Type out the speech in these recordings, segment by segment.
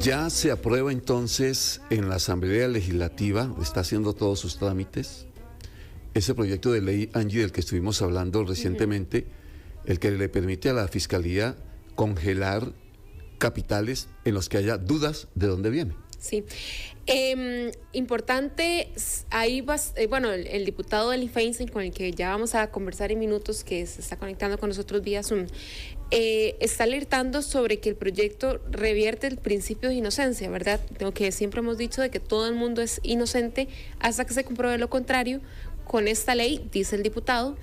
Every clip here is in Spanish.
Ya se aprueba entonces en la Asamblea Legislativa, está haciendo todos sus trámites, ese proyecto de ley, Angie, del que estuvimos hablando recientemente, el que le permite a la Fiscalía congelar capitales en los que haya dudas de dónde viene. Sí. Importante, ahí bueno, el diputado Eli Feinstein, con el que ya vamos a conversar en minutos, que se está conectando con nosotros vía Zoom, está alertando sobre que el proyecto revierte el principio de inocencia, ¿verdad? Lo que siempre hemos dicho de que todo el mundo es inocente hasta que se compruebe lo contrario. Con esta ley, dice el diputado,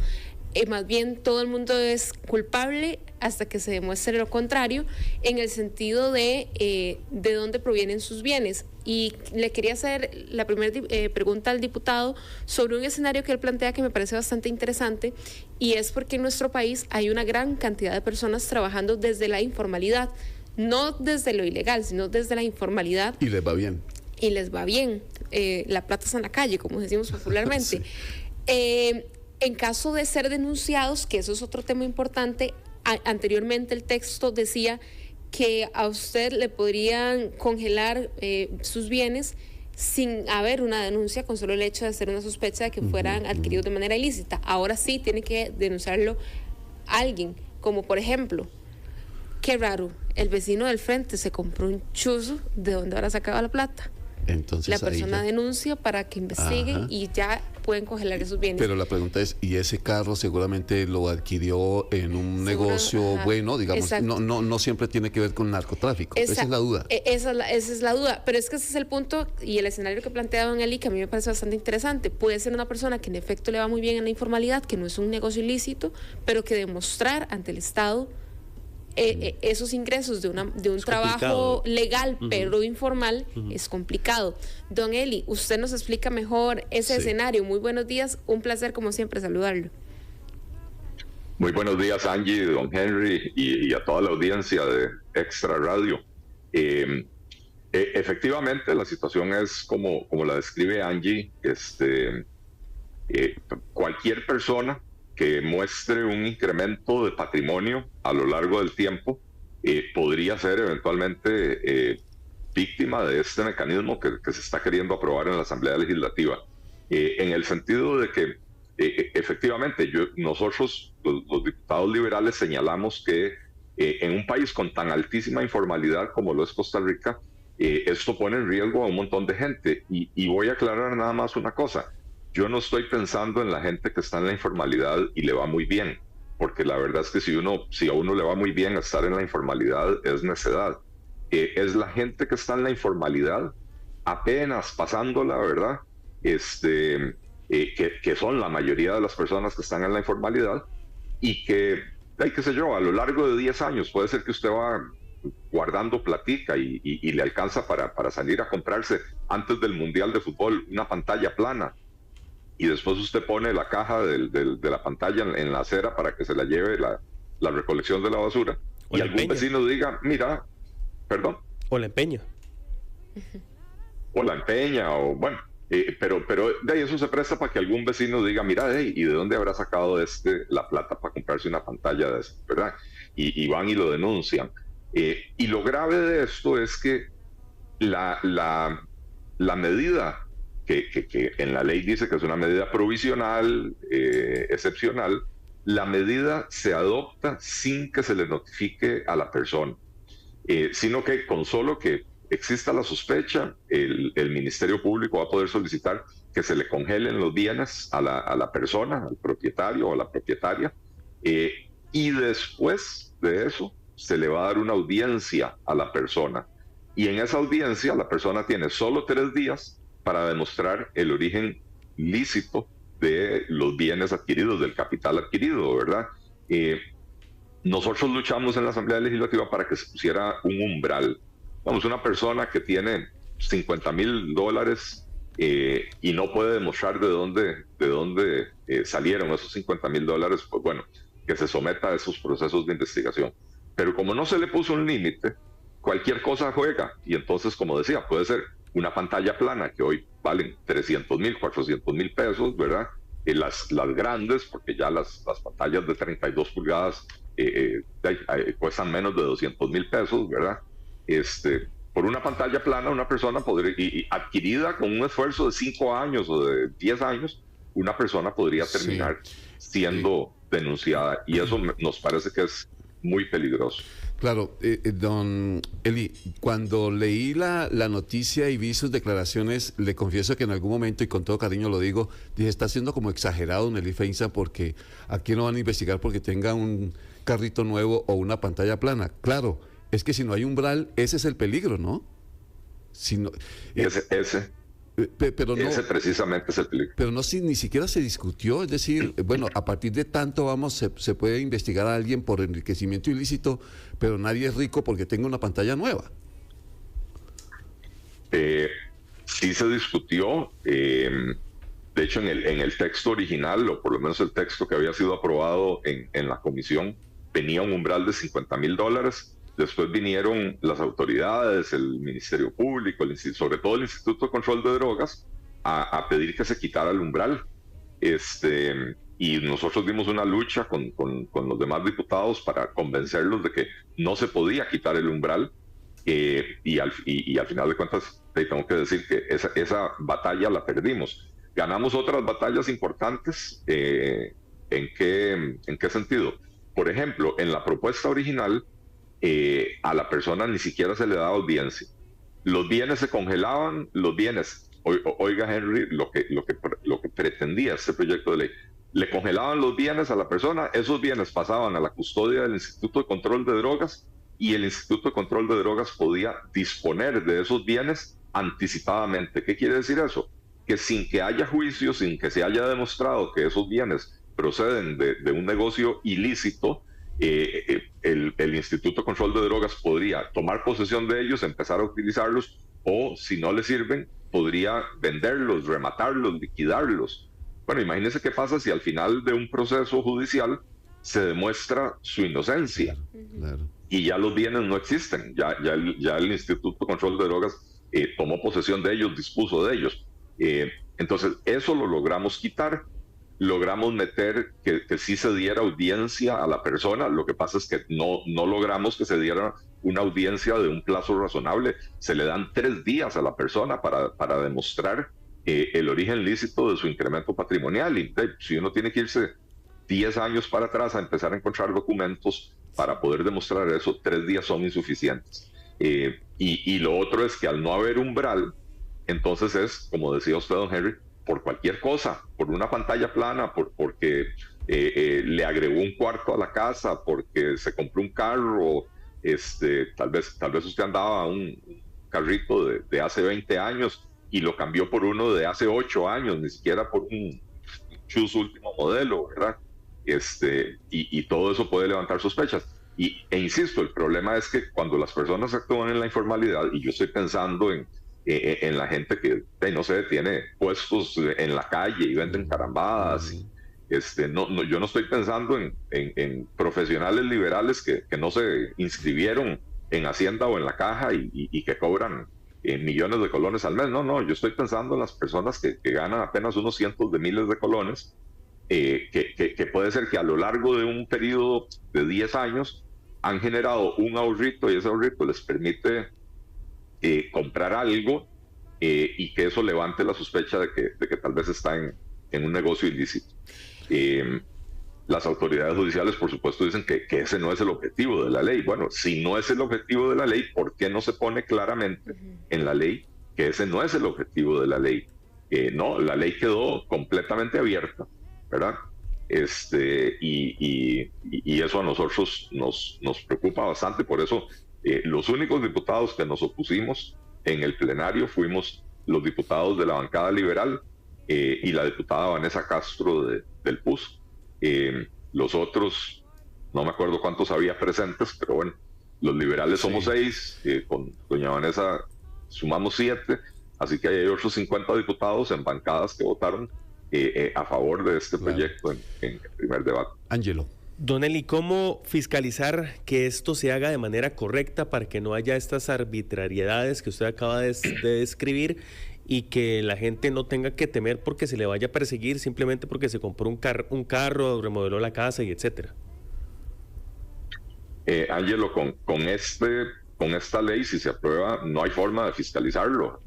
más bien todo el mundo es culpable hasta que se demuestre lo contrario, en el sentido de dónde provienen sus bienes. Y le quería hacer la primera pregunta al diputado sobre un escenario que él plantea que me parece bastante interesante, y es porque en nuestro país hay una gran cantidad de personas trabajando desde la informalidad, no desde lo ilegal, sino desde la informalidad. Y les va bien. Y les va bien. La plata está en la calle, como decimos popularmente. Sí. En caso de ser denunciados, que eso es otro tema importante, anteriormente el texto decía que a usted le podrían congelar sus bienes sin haber una denuncia, con solo el hecho de hacer una sospecha de que fueran adquiridos de manera ilícita. Ahora sí tiene que denunciarlo alguien, como por ejemplo, qué raro, el vecino del frente se compró un chuzo, ¿de dónde habrá sacado la plata? Entonces, la persona denuncia para que investiguen y ya pueden congelar esos bienes. Pero la pregunta es, ¿y ese carro seguramente lo adquirió en un negocio bueno? Digamos, no siempre tiene que ver con narcotráfico. Esa es la duda. Esa es la duda. Pero es que ese es el punto y el escenario que plantea don Eli, que a mí me parece bastante interesante. Puede ser una persona que en efecto le va muy bien en la informalidad, que no es un negocio ilícito, pero que demostrar ante el Estado esos ingresos de un trabajo legal pero informal es complicado. Don Eli, usted nos explica mejor ese escenario. Muy buenos días, un placer como siempre saludarlo. Muy buenos días, Angie, don Henry y a toda la audiencia de Extra Radio. Efectivamente, la situación es como la describe Angie. Cualquier persona que muestre un incremento de patrimonio a lo largo del tiempo podría ser eventualmente víctima de este mecanismo que se está queriendo aprobar en la Asamblea Legislativa, en el sentido de que efectivamente nosotros los diputados liberales señalamos que en un país con tan altísima informalidad como lo es Costa Rica, esto pone en riesgo a un montón de gente, y voy a aclarar nada más una cosa. Yo no estoy pensando en la gente que está en la informalidad y le va muy bien, porque la verdad es que si a uno le va muy bien estar en la informalidad es necedad. Es la gente que está en la informalidad, apenas pasándola, ¿verdad? Que son la mayoría de las personas que están en la informalidad y que, qué sé yo, a lo largo de 10 años puede ser que usted va guardando platica y le alcanza para salir a comprarse antes del Mundial de Fútbol una pantalla plana. Y después usted pone la caja de la pantalla en la acera para que se la lleve la recolección de la basura. Y algún vecino diga, mira, perdón. O la empeña. O la empeña, o bueno. Pero de ahí eso se presta para que algún vecino diga, mira, ¿y de dónde habrá sacado la plata para comprarse una pantalla de esta, verdad? Y van y lo denuncian. Y lo grave de esto es que la medida que en la ley dice que es una medida provisional, excepcional, la medida se adopta sin que se le notifique a la persona, sino que con solo que exista la sospecha, el Ministerio Público va a poder solicitar que se le congelen los bienes a la persona, al propietario o a la propietaria, y después de eso se le va a dar una audiencia a la persona. Y en esa audiencia la persona tiene solo 3 días para demostrar el origen lícito de los bienes adquiridos, del capital adquirido, ¿verdad? Nosotros luchamos en la Asamblea Legislativa para que se pusiera un umbral. Vamos, una persona que tiene $50,000 y no puede demostrar de dónde salieron esos $50,000, pues bueno, que se someta a esos procesos de investigación. Pero como no se le puso un límite, cualquier cosa juega, y entonces, como decía, puede ser una pantalla plana que hoy valen 300,000, 400,000 pesos, ¿verdad? Las grandes, porque ya las pantallas de 32 pulgadas cuestan menos de 200,000 pesos, ¿verdad? por una pantalla plana una persona podría, y adquirida con un esfuerzo de 5 años o de 10 años, una persona podría terminar siendo denunciada, y eso nos parece que es muy peligroso. Claro, don Eli, cuando leí la noticia y vi sus declaraciones, le confieso que en algún momento, y con todo cariño lo digo, dije, está siendo como exagerado don Eli Feinza, porque aquí no van a investigar porque tenga un carrito nuevo o una pantalla plana. Claro, es que si no hay umbral, ese es el peligro, ¿no? Si no, pero no, ese precisamente es el peligro. Pero no, si ni siquiera se discutió, es decir, bueno, a partir de tanto se puede investigar a alguien por enriquecimiento ilícito, pero nadie es rico porque tenga una pantalla nueva. Sí se discutió, de hecho en el texto original, o por lo menos el texto que había sido aprobado en la comisión, tenía un umbral de $50,000. Después vinieron las autoridades, el Ministerio Público, sobre todo el Instituto de Control de Drogas, a pedir que se quitara el umbral. Y nosotros dimos una lucha con los demás diputados para convencerlos de que no se podía quitar el umbral. Y al final de cuentas, tengo que decir que esa batalla la perdimos. Ganamos otras batallas importantes. ¿En qué sentido? Por ejemplo, en la propuesta original, a la persona ni siquiera se le daba audiencia. Los bienes se congelaban, los bienes, oiga Henry, lo que pretendía este proyecto de ley, le congelaban los bienes a la persona, esos bienes pasaban a la custodia del Instituto de Control de Drogas, y el Instituto de Control de Drogas podía disponer de esos bienes anticipadamente. ¿Qué quiere decir eso? Que sin que haya juicio, sin que se haya demostrado que esos bienes proceden de un negocio ilícito, el Instituto de Control de Drogas podría tomar posesión de ellos, empezar a utilizarlos, o si no le sirven, podría venderlos, rematarlos, liquidarlos. Bueno, imagínense qué pasa si al final de un proceso judicial se demuestra su inocencia. Claro. Y ya los bienes no existen, ya el Instituto de Control de Drogas tomó posesión de ellos, dispuso de ellos. Entonces, eso lo logramos quitar. Logramos meter que sí se diera audiencia a la persona. Lo que pasa es que no logramos que se diera una audiencia de un plazo razonable. Se le dan 3 días a la persona para demostrar el origen lícito de su incremento patrimonial. Y si uno tiene que irse 10 años para atrás a empezar a encontrar documentos para poder demostrar eso, 3 días son insuficientes. Y lo otro es que al no haber umbral, entonces es, como decía usted, don Henry, por cualquier cosa, por una pantalla plana, porque le agregó un cuarto a la casa, porque se compró un carro, tal vez usted andaba un carrito de hace 20 años y lo cambió por uno de hace 8 años, ni siquiera por un Chus último modelo, ¿verdad? Y todo eso puede levantar sospechas. E insisto, el problema es que cuando las personas actúan en la informalidad, y yo estoy pensando en la gente que, no sé, tiene puestos en la calle y venden carambadas. Yo no estoy pensando en profesionales liberales que no se inscribieron en Hacienda o en la Caja y que cobran millones de colones al mes. No, yo estoy pensando en las personas que ganan apenas unos cientos de miles de colones, que puede ser que a lo largo de un periodo de 10 años han generado un ahorrito, y ese ahorrito les permite comprar algo, y que eso levante la sospecha de que tal vez está en un negocio ilícito. Las autoridades judiciales, por supuesto, dicen que ese no es el objetivo de la ley. Bueno, si no es el objetivo de la ley, ¿por qué no se pone claramente en la ley que ese no es el objetivo de la ley? No, la ley quedó completamente abierta, ¿verdad? Y eso a nosotros nos preocupa bastante. Por eso los únicos diputados que nos opusimos en el plenario fuimos los diputados de la bancada liberal y la diputada Vanessa Castro del PUS. Los otros, no me acuerdo cuántos había presentes, pero bueno, los liberales somos 6, con doña Vanessa sumamos 7, así que hay otros 50 diputados en bancadas que votaron a favor de este proyecto en el primer debate. Ángelo. Don Eli, ¿cómo fiscalizar que esto se haga de manera correcta para que no haya estas arbitrariedades que usted acaba de describir y que la gente no tenga que temer porque se le vaya a perseguir simplemente porque se compró un carro, remodeló la casa y etcétera? Ángelo, con este con esta ley, si se aprueba, no hay forma de fiscalizarlo.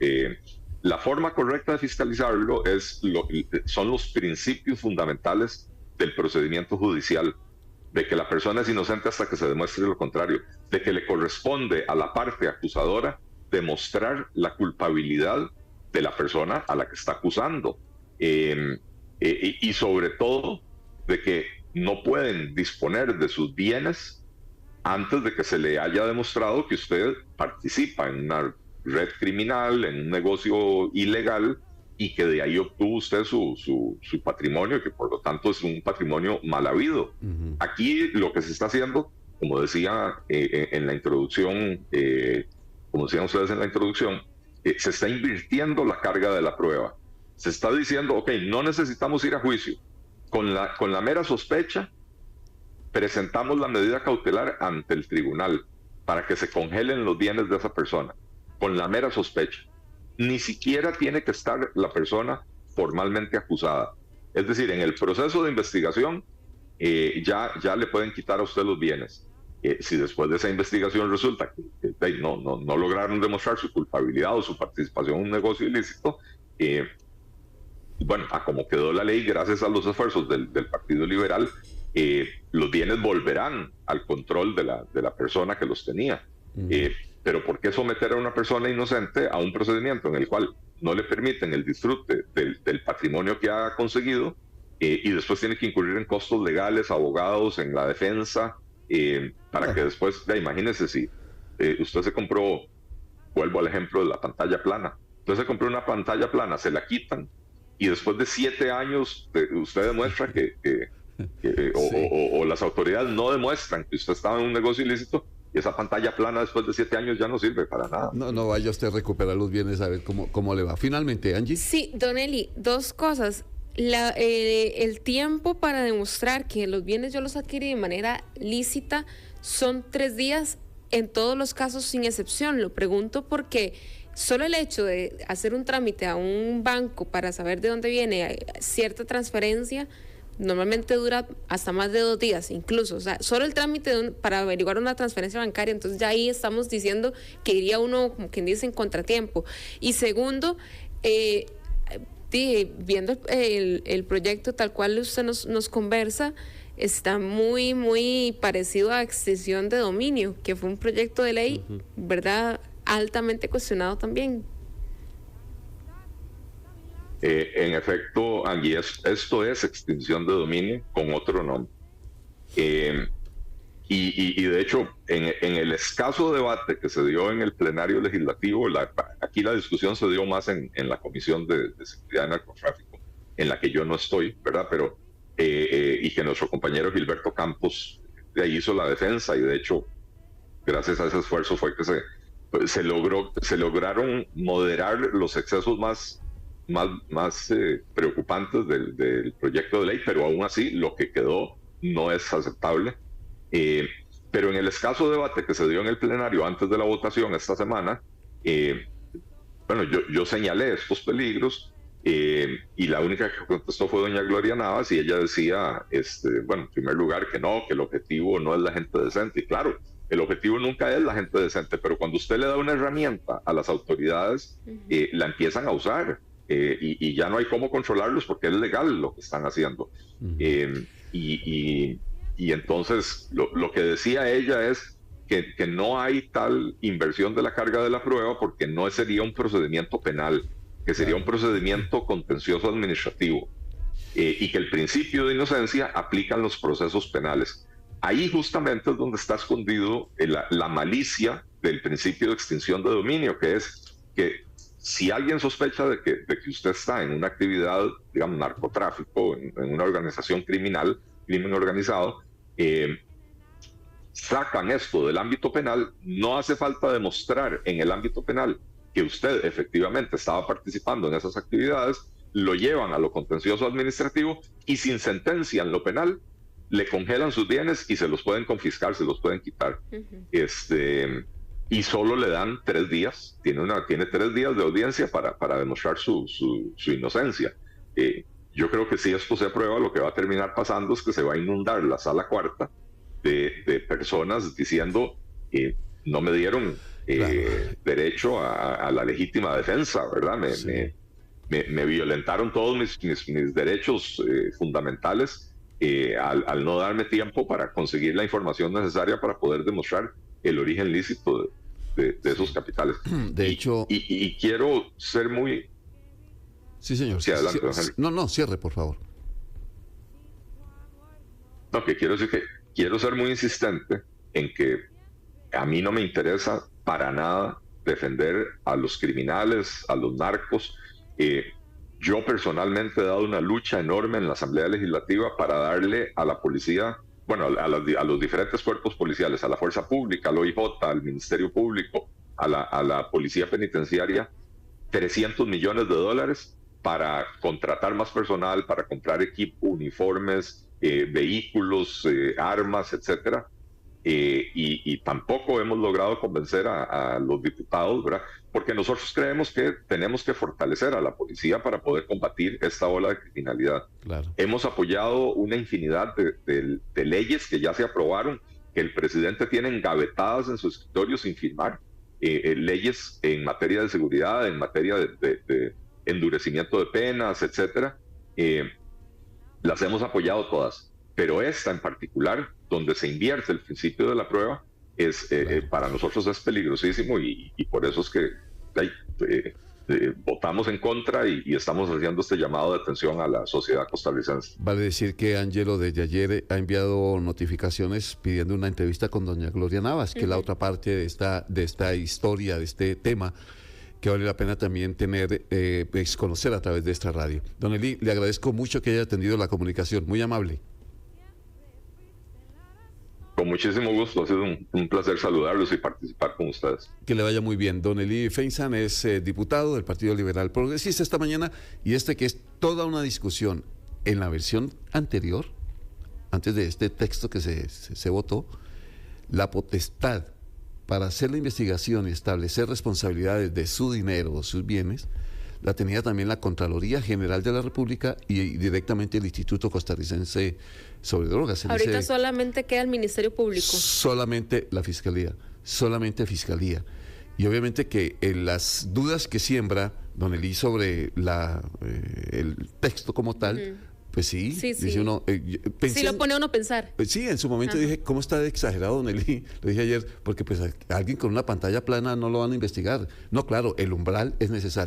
La forma correcta de fiscalizarlo son los principios fundamentales del procedimiento judicial, de que la persona es inocente hasta que se demuestre lo contrario, de que le corresponde a la parte acusadora demostrar la culpabilidad de la persona a la que está acusando, y sobre todo de que no pueden disponer de sus bienes antes de que se le haya demostrado que usted participa en una red criminal, en un negocio ilegal, y que de ahí obtuvo usted su patrimonio, que por lo tanto es un patrimonio mal habido. Aquí lo que se está haciendo, como decía en la introducción, como decían ustedes en la introducción, se está invirtiendo la carga de la prueba. Se está diciendo, ok, no necesitamos ir a juicio. Con la mera sospecha, presentamos la medida cautelar ante el tribunal para que se congelen los bienes de esa persona, con la mera sospecha. Ni siquiera tiene que estar la persona formalmente acusada. Es decir, en el proceso de investigación ya le pueden quitar a usted los bienes. Si después de esa investigación resulta que no lograron demostrar su culpabilidad o su participación en un negocio ilícito, bueno, a como quedó la ley, gracias a los esfuerzos del Partido Liberal, los bienes volverán al control de la persona que los tenía. Pero ¿por qué someter a una persona inocente a un procedimiento en el cual no le permiten el disfrute del patrimonio que ha conseguido, y después tiene que incurrir en costos legales, abogados, en la defensa, para que después, imagínese si usted se compró, vuelvo al ejemplo de la pantalla plana, usted se compró una pantalla plana, se la quitan, y después de 7 años usted demuestra o las autoridades no demuestran que usted estaba en un negocio ilícito, y esa pantalla plana después de 7 años ya no sirve para nada. No vaya usted a recuperar los bienes, a ver cómo le va. Finalmente, Angie. Sí, Don Eli, 2 cosas. El tiempo para demostrar que los bienes yo los adquirí de manera lícita son 3 días en todos los casos sin excepción. Lo pregunto porque solo el hecho de hacer un trámite a un banco para saber de dónde viene cierta transferencia normalmente dura hasta más de 2 días incluso. O sea, solo el trámite para averiguar una transferencia bancaria, entonces ya ahí estamos diciendo que iría uno, como quien dice, en contratiempo. Y segundo, viendo el proyecto tal cual usted nos conversa, está muy, muy parecido a extinción de dominio, que fue un proyecto de ley, ¿verdad?, altamente cuestionado también. En efecto, Angie, esto es extinción de dominio con otro nombre. Y de hecho, en el escaso debate que se dio en el plenario legislativo, aquí la discusión se dio más en la Comisión de Seguridad y Narcotráfico, en la que yo no estoy, ¿verdad? Pero, y que nuestro compañero Gilberto Campos de ahí hizo la defensa, y de hecho, gracias a ese esfuerzo fue que se lograron moderar los excesos más preocupantes del proyecto de ley, pero aún así lo que quedó no es aceptable. Pero en el escaso debate que se dio en el plenario antes de la votación esta semana, bueno, yo señalé estos peligros, y la única que contestó fue doña Gloria Navas, y ella decía, bueno, en primer lugar que el objetivo no es la gente decente. Y claro, el objetivo nunca es la gente decente, pero cuando usted le da una herramienta a las autoridades, la empiezan a usar. Y ya no hay cómo controlarlos porque es legal lo que están haciendo. Y entonces lo que decía ella es que no hay tal inversión de la carga de la prueba porque no sería un procedimiento penal, que sería un procedimiento contencioso administrativo, y que el principio de inocencia aplica en los procesos penales. Ahí justamente es donde está escondido la malicia del principio de extinción de dominio, que es que si alguien sospecha de que usted está en una actividad, digamos, narcotráfico, en una organización criminal, crimen organizado, sacan esto del ámbito penal, no hace falta demostrar en el ámbito penal que usted efectivamente estaba participando en esas actividades, lo llevan a lo contencioso administrativo y sin sentencia en lo penal, le congelan sus bienes y se los pueden confiscar, se los pueden quitar. Y solo le dan 3 días, tiene 3 días de audiencia para demostrar su inocencia. Yo creo que si esto se aprueba, lo que va a terminar pasando es que se va a inundar la sala cuarta de personas diciendo, no me dieron Claro. derecho a la legítima defensa, ¿verdad? Sí. Me violentaron todos mis derechos fundamentales al no darme tiempo para conseguir la información necesaria para poder demostrar el origen lícito de esos capitales. De hecho... Y quiero ser muy... Sí, señor. Sí, adelante, don Henry. No, cierre, por favor. No, que quiero decir que quiero ser muy insistente en que a mí no me interesa para nada defender a los criminales, a los narcos. Yo personalmente he dado una lucha enorme en la Asamblea Legislativa para darle a la policía, bueno, a los diferentes cuerpos policiales, a la Fuerza Pública, al OIJ, al Ministerio Público, a la Policía Penitenciaria, $300 millones para contratar más personal, para comprar equipo, uniformes, vehículos, armas, etcétera. Y tampoco hemos logrado convencer a los diputados, ¿verdad? Porque nosotros creemos que tenemos que fortalecer a la policía para poder combatir esta ola de criminalidad. Claro. Hemos apoyado una infinidad de leyes que ya se aprobaron, que el presidente tiene engavetadas en su escritorio sin firmar, leyes en materia de seguridad, en materia de endurecimiento de penas, etcétera. Las hemos apoyado todas, pero esta en particular, donde se invierte el principio de la prueba, para nosotros es peligrosísimo y por eso es que votamos en contra y estamos haciendo este llamado de atención a la sociedad costarricense. Vale decir que Ángelo desde ayer ha enviado notificaciones pidiendo una entrevista con doña Gloria Navas, que es la otra parte de esta historia, de este tema, que vale la pena también conocer a través de esta radio. Don Eli, le agradezco mucho que haya atendido la comunicación, muy amable. Con muchísimo gusto, ha sido un placer saludarlos y participar con ustedes. Que le vaya muy bien. Don Eli Feinsan es diputado del Partido Liberal Progresista esta mañana, y que es toda una discusión en la versión anterior, antes de este texto que se votó, la potestad para hacer la investigación y establecer responsabilidades de su dinero o sus bienes, la tenía también la Contraloría General de la República y directamente el Instituto Costarricense sobre Drogas. Ahorita solamente queda el Ministerio Público. Solamente la Fiscalía, solamente Fiscalía. Y obviamente que en las dudas que siembra don Eli sobre el texto como tal, pues sí, dice uno... sí lo pone a uno a pensar. Sí, en su momento dije, ¿cómo está de exagerado don Eli? Lo dije ayer, porque pues a alguien con una pantalla plana no lo van a investigar. No, claro, el umbral es necesario.